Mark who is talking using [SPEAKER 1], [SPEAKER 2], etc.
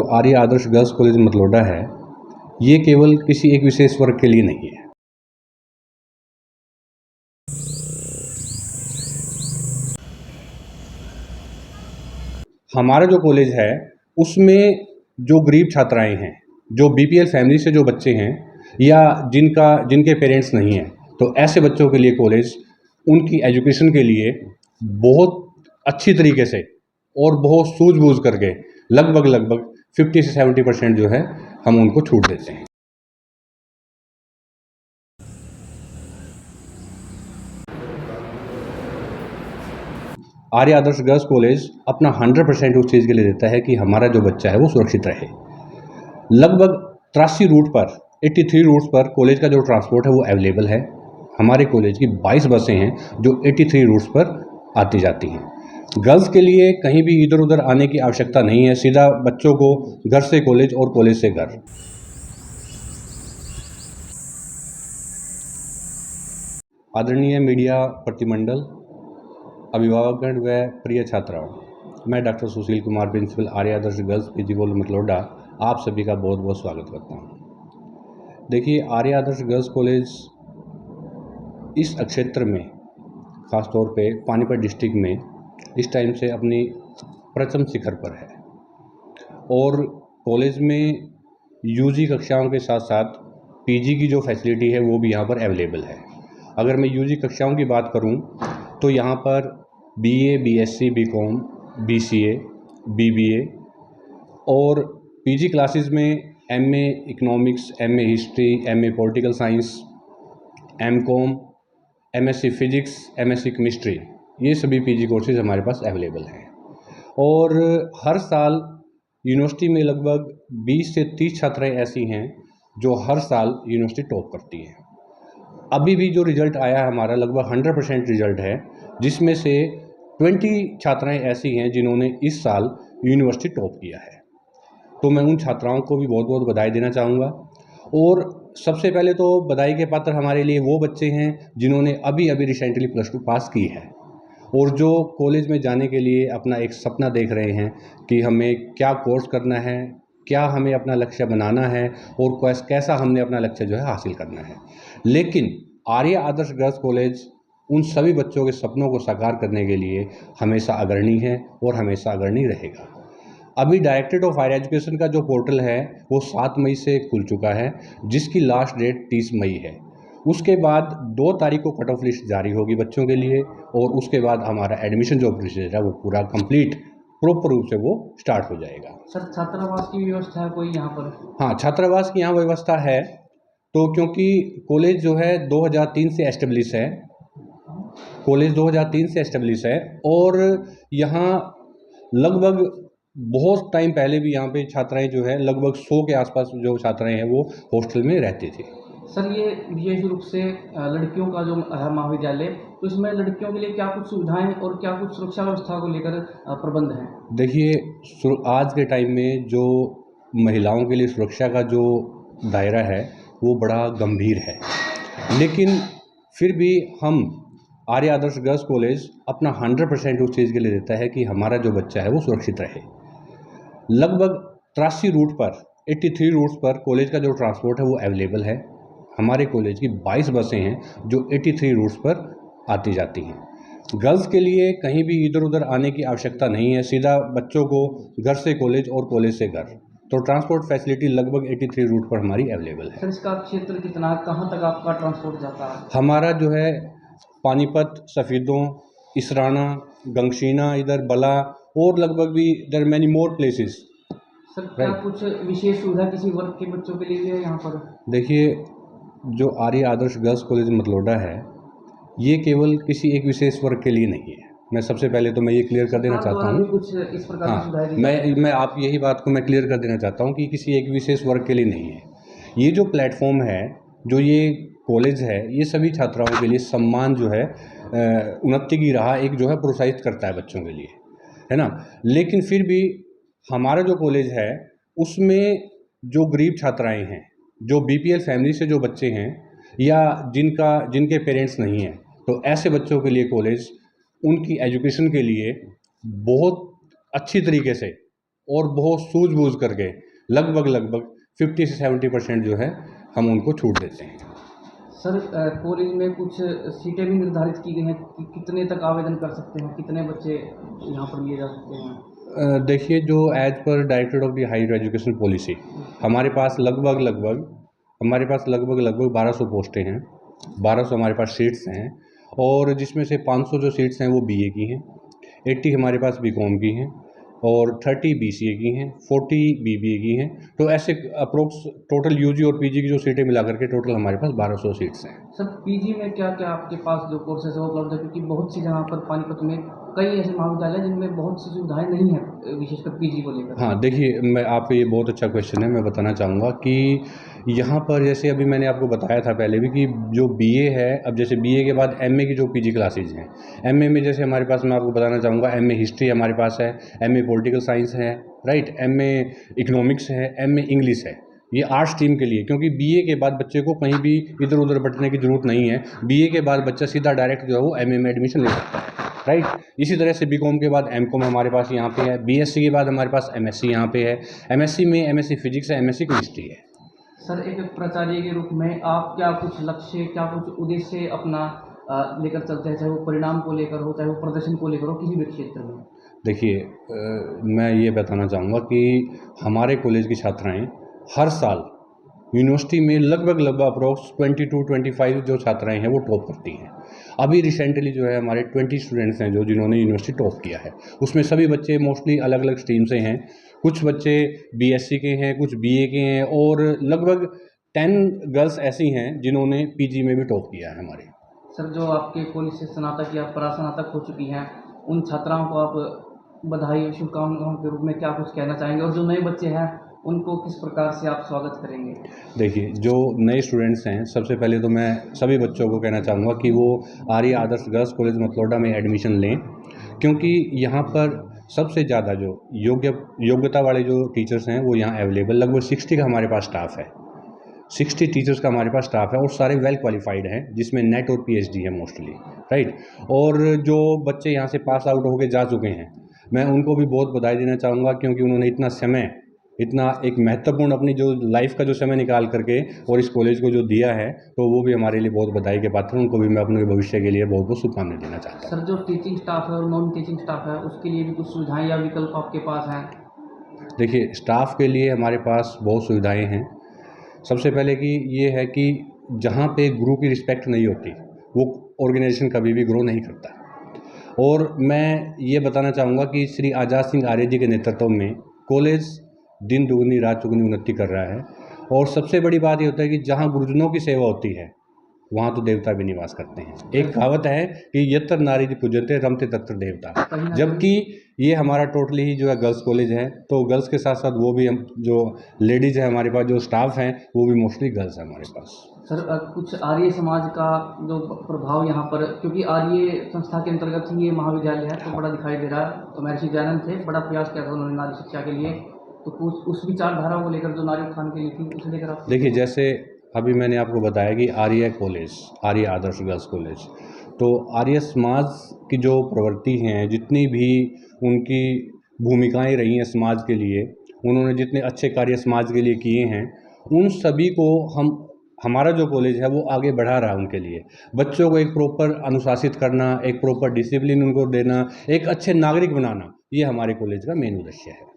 [SPEAKER 1] जो आर्य आदर्श girls college Matloda है, ये केवल किसी एक विशेष वर्ग के लिए नहीं है। हमारा जो कॉलेज है उसमें जो गरीब छात्राएं हैं, जो बीपीएल फैमिली से जो बच्चे हैं या जिनके पेरेंट्स नहीं हैं, तो ऐसे बच्चों के लिए कॉलेज उनकी एजुकेशन के लिए बहुत अच्छी तरीके से और बहुत सूझबूझ करके लगभग 50 से 70% जो है हम उनको छूट देते हैं। आर्य आदर्श गर्ल्स कॉलेज अपना 100% उस चीज़ के लिए देता है कि हमारा जो बच्चा है वो सुरक्षित रहे। लगभग 83 रूट पर 83 रूट्स पर कॉलेज का जो ट्रांसपोर्ट है वो अवेलेबल है। हमारे कॉलेज की 22 बसें हैं जो 83 रूट्स पर आती जाती हैं। गर्ल्स के लिए कहीं भी इधर उधर आने की आवश्यकता नहीं है, सीधा बच्चों को घर से कॉलेज और कॉलेज से घर। आदरणीय मीडिया प्रतिमंडल, अभिभावकगण व प्रिय छात्राओं, मैं डॉक्टर सुशील कुमार, प्रिंसिपल आर्य आदर्श गर्ल्स पीजी कॉलेज मतलोडा, आप सभी का बहुत बहुत स्वागत करता हूँ। देखिए, आर्य आदर्श गर्ल्स कॉलेज इस क्षेत्र में, ख़ासतौर पे पानीपत डिस्ट्रिक्ट में इस टाइम से अपनी प्रथम शिखर पर है और कॉलेज में यूजी कक्षाओं के साथ साथ पीजी की जो फैसिलिटी है वो भी यहाँ पर अवेलेबल है। अगर मैं यूजी कक्षाओं की बात करूँ तो यहाँ पर BA, BSc, BCom, BCA, BBA और पीजी क्लासेस में MA economics, MA history, MA political science, MCom, MSc physics, MSc chemistry, ये सभी पीजी कोर्सेज हमारे पास अवेलेबल हैं। और हर साल यूनिवर्सिटी में लगभग 20 से 30 छात्राएँ ऐसी हैं जो हर साल यूनिवर्सिटी टॉप करती हैं। अभी भी जो रिज़ल्ट आया है हमारा लगभग 100% रिज़ल्ट है, जिसमें से 20 छात्राएँ ऐसी हैं जिन्होंने इस साल यूनिवर्सिटी टॉप किया है। तो मैं उन छात्राओं को भी बहुत बहुत बधाई देना चाहूँगा। और सबसे पहले तो बधाई के पात्र हमारे लिए वो बच्चे हैं जिन्होंने अभी रिसेंटली +2 पास की है और जो कॉलेज में जाने के लिए अपना एक सपना देख रहे हैं कि हमें क्या कोर्स करना है, क्या हमें अपना लक्ष्य बनाना है और कैसा हमने अपना लक्ष्य जो है हासिल करना है। लेकिन आर्य आदर्श गर्ल्स कॉलेज उन सभी बच्चों के सपनों को साकार करने के लिए हमेशा अग्रणी है और हमेशा अग्रणी रहेगा। अभी डायरेक्टरेट ऑफ हायर एजुकेशन का जो पोर्टल है वो 7 मई से खुल चुका है, जिसकी लास्ट डेट 30 मई है। उसके बाद 2 तारीख को कट ऑफ लिस्ट जारी होगी बच्चों के लिए और उसके बाद हमारा एडमिशन जो प्रोसीजर है वो पूरा कंप्लीट प्रॉपर रूप से वो स्टार्ट हो जाएगा।
[SPEAKER 2] सर, छात्रावास की व्यवस्था है कोई यहाँ पर?
[SPEAKER 1] हाँ, छात्रावास की यहाँ व्यवस्था है। तो क्योंकि कॉलेज जो है 2003 से एस्टेब्लिश है, कॉलेज 2003 से एस्टेब्लिश है और यहाँ लगभग बहुत टाइम पहले भी यहाँ पे छात्राएं जो है लगभग 100 के आसपास जो छात्राएं हैं वो हॉस्टल में रहती थी।
[SPEAKER 2] सर, ये विशेष रूप से लड़कियों का जो है महाविद्यालय, तो इसमें लड़कियों के लिए क्या कुछ सुविधाएं और क्या कुछ सुरक्षा व्यवस्था को लेकर प्रबंध हैं?
[SPEAKER 1] देखिए, आज के टाइम में जो महिलाओं के लिए सुरक्षा का जो दायरा है वो बड़ा गंभीर है, लेकिन फिर भी हम आर्य आदर्श गर्ल्स कॉलेज अपना 100% उस चीज़ के लिए देता है कि हमारा जो बच्चा है वो सुरक्षित रहे। लगभग 83 रूट पर 83 रूट्स पर कॉलेज का जो ट्रांसपोर्ट है वो अवेलेबल है। हमारे कॉलेज की 22 बसें हैं जो 83 रूट्स पर आती जाती हैं। गर्ल्स के लिए कहीं भी इधर उधर आने की आवश्यकता नहीं है, सीधा बच्चों को घर से कॉलेज और कॉलेज से घर। तो ट्रांसपोर्ट फैसिलिटी लगभग 83 रूट पर हमारी अवेलेबल है।
[SPEAKER 2] सर, इसका क्षेत्र कितना है, कहाँ तक आपका ट्रांसपोर्ट जाता है?
[SPEAKER 1] हमारा जो है पानीपत, सफ़ीदों, इसराना, गंगशीना, इधर बला और लगभग भी there many more places.
[SPEAKER 2] Sir, क्या कुछ विशेष सुविधा किसी वर्ग के बच्चों के लिए भी है यहाँ पर?
[SPEAKER 1] देखिए, जो आर्य आदर्श गर्ल्स कॉलेज मतलोडा है, ये केवल किसी एक विशेष वर्ग के लिए नहीं है। मैं सबसे पहले तो मैं ये क्लियर कर देना चाहता हूँ।
[SPEAKER 2] कुछ इस प्रकार की
[SPEAKER 1] हाँ,
[SPEAKER 2] सुविधाएं दी जाती हैं?
[SPEAKER 1] मैं आप यही बात को मैं क्लियर कर देना चाहता हूँ कि किसी एक विशेष वर्ग के लिए नहीं है। ये जो प्लेटफॉर्म है, जो ये कॉलेज है, ये सभी छात्राओं के लिए सम्मान जो है उन्नति की राह एक जो है प्रोत्साहित करता है बच्चों के लिए, है ना। लेकिन फिर भी हमारा जो कॉलेज है उसमें जो गरीब छात्राएं हैं, जो बीपीएल फैमिली से जो बच्चे हैं या जिनके पेरेंट्स नहीं हैं, तो ऐसे बच्चों के लिए कॉलेज उनकी एजुकेशन के लिए बहुत अच्छी तरीके से और बहुत सूझबूझ करके लगभग 50 से 70% जो है हम उनको छूट देते हैं।
[SPEAKER 2] सर कॉलेज में कुछ सीटें भी निर्धारित की गई हैं कि कितने तक आवेदन कर सकते हैं, कितने बच्चे यहाँ पर लिए जा सकते हैं?
[SPEAKER 1] देखिए, जो as per director of the higher education policy हमारे पास लगभग 1200 पोस्टें हैं, 1200 हमारे पास सीट्स हैं, और जिसमें से 500 जो सीट्स हैं वो बीए की हैं, 80 हमारे पास बीकॉम की हैं, और 30 बीसीए की हैं, 40 बीबीए की हैं। तो ऐसे अप्रोक्स टोटल यूजी और पीजी की जो सीटें मिला करके टोटल हमारे पास 1200 सीट्स हैं।
[SPEAKER 2] सर पीजी में क्या क्या आपके पास जो कोर्सेज है वो उपलब्ध है, क्योंकि बहुत सी जगह पर पानीपत में कई ऐसे महाविद्यालय हैं जिनमें बहुत सी सुविधाएं नहीं है विशेषकर पीजी को लेकर?
[SPEAKER 1] हाँ, देखिए, मैं आपको ये बहुत अच्छा क्वेश्चन है, मैं बताना चाहूँगा कि यहाँ पर जैसे अभी मैंने आपको बताया था पहले भी कि जो बीए है, अब जैसे बीए के बाद एमए की जो पीजी क्लासेज हैं, एमए में जैसे हमारे पास, मैं आपको बताना चाहूँगा, एमए हिस्ट्री हमारे पास है, एमए पॉलिटिकल साइंस है, राइट, एमए इकोनॉमिक्स है, एमए इंग्लिश है। ये आर्ट्स स्ट्रीम के लिए, क्योंकि बीए के बाद बच्चे को कहीं भी इधर उधर भटकने की ज़रूरत नहीं है। बीए के बाद बच्चा सीधा डायरेक्ट जो है वो एमए में एडमिशन ले सकता है, राइट। इसी तरह से बीकॉम के बाद एमकॉम हमारे पास यहाँ पे है, बीएससी के बाद हमारे पास एमएससी यहाँ पे है, एमएससी में एमएससी फिजिक्स है, एमएससी केमिस्ट्री है।
[SPEAKER 2] सर एक प्राचार्य के रूप में आप क्या कुछ लक्ष्य, क्या कुछ उद्देश्य अपना लेकर चलते हैं, चाहे वो परिणाम को लेकर हो, चाहे वो प्रदर्शन को लेकर हो, किसी भी क्षेत्र में?
[SPEAKER 1] देखिए, मैं ये बताना चाहूँगा कि हमारे कॉलेज की छात्राएँ हर साल यूनिवर्सिटी में लगभग अप्रोक्स 22-25 जो छात्राएँ हैं वो टॉप करती हैं। अभी रिसेंटली जो है हमारे 20 स्टूडेंट्स हैं जो जिन्होंने यूनिवर्सिटी टॉप किया है। उसमें सभी बच्चे मोस्टली अलग अलग स्ट्रीम से हैं, कुछ बच्चे बीएससी के हैं, कुछ बीए के हैं, और लगभग 10 गर्ल्स ऐसी हैं जिन्होंने पीजी में भी टॉप किया है हमारे।
[SPEAKER 2] सर जो आपके कॉलेज से स्नातक या परास्नातक हो चुकी हैं, उन छात्राओं को आप बधाई और शुभकामनाओं के रूप में क्या कुछ कहना चाहेंगे, और जो नए बच्चे हैं उनको किस प्रकार से आप स्वागत करेंगे?
[SPEAKER 1] देखिए, जो नए स्टूडेंट्स हैं, सबसे पहले तो मैं सभी बच्चों को कहना चाहूँगा कि वो आर्य आदर्श गर्ल्स कॉलेज मतलौडा में एडमिशन लें, क्योंकि यहाँ पर सबसे ज़्यादा जो योग्यता वाले जो टीचर्स हैं वो यहाँ अवेलेबल, लगभग 60 का हमारे पास स्टाफ है, 60 टीचर्स का हमारे पास स्टाफ है, और सारे वेल क्वालिफाइड हैं, जिसमें नेट और पीएचडी है मोस्टली, राइट। और जो बच्चे यहाँ से पास आउट होके जा चुके हैं, मैं उनको भी बहुत बधाई देना चाहूँगा, क्योंकि उन्होंने इतना एक महत्वपूर्ण अपनी जो लाइफ का जो समय निकाल करके और इस कॉलेज को जो दिया है, तो वो भी हमारे लिए बहुत बधाई के पात्र हैं। उनको भी मैं अपने भविष्य के लिए बहुत बहुत शुभकामनाएं देना चाहता हूँ।
[SPEAKER 2] सर जो टीचिंग स्टाफ है और नॉन टीचिंग स्टाफ है उसके लिए भी कुछ सुविधाएं या विकल्प आपके पास हैं?
[SPEAKER 1] देखिए, स्टाफ के लिए हमारे पास बहुत सुविधाएं हैं। सबसे पहले कि ये है कि जहाँ पे गुरु की रिस्पेक्ट नहीं होती, वो ऑर्गेनाइजेशन कभी भी ग्रो नहीं करता। और मैं ये बताना चाहूँगा कि श्री आज़ाद सिंह आर्य जी के नेतृत्व में कॉलेज दिन दुगनी रात चौगुनी उन्नति कर रहा है। और सबसे बड़ी बात ये होता है कि जहाँ गुरुजनों की सेवा होती है वहाँ तो देवता भी निवास करते हैं। एक कहावत है कि यत्र नारी पूजन्ते रमते तत्र देवता, जबकि ये हमारा टोटली ही जो है गर्ल्स कॉलेज है, तो गर्ल्स के साथ साथ वो भी हम जो लेडीज़ है हमारे पास, जो स्टाफ हैं वो भी मोस्टली गर्ल्स है हमारे पास।
[SPEAKER 2] सर कुछ आर्य समाज का जो प्रभाव यहाँ पर, क्योंकि आर्य संस्था के अंतर्गत ही ये महाविद्यालय है, तो बड़ा दिखाई दे रहा है। तो महर्षि दयानंद थे, बड़ा प्रयास किया था उन्होंने नारी शिक्षा के लिए, तो कुछ उस विचारधारा को लेकर जो नारी उत्थान के लिए थी उसे लेकर आप?
[SPEAKER 1] देखिए, जैसे अभी मैंने आपको बताया कि आर्य कॉलेज, आर्य आदर्श गर्ल्स कॉलेज, तो आर्य समाज की जो प्रवृत्ति हैं, जितनी भी उनकी भूमिकाएं रही हैं समाज के लिए, उन्होंने जितने अच्छे कार्य समाज के लिए किए हैं, उन सभी को हमारा जो कॉलेज है वो आगे बढ़ा रहा है उनके लिए। बच्चों को एक प्रॉपर अनुशासित करना, एक प्रॉपर डिसिप्लिन उनको देना, एक अच्छे नागरिक बनाना, ये हमारे कॉलेज का मेन उद्देश्य है।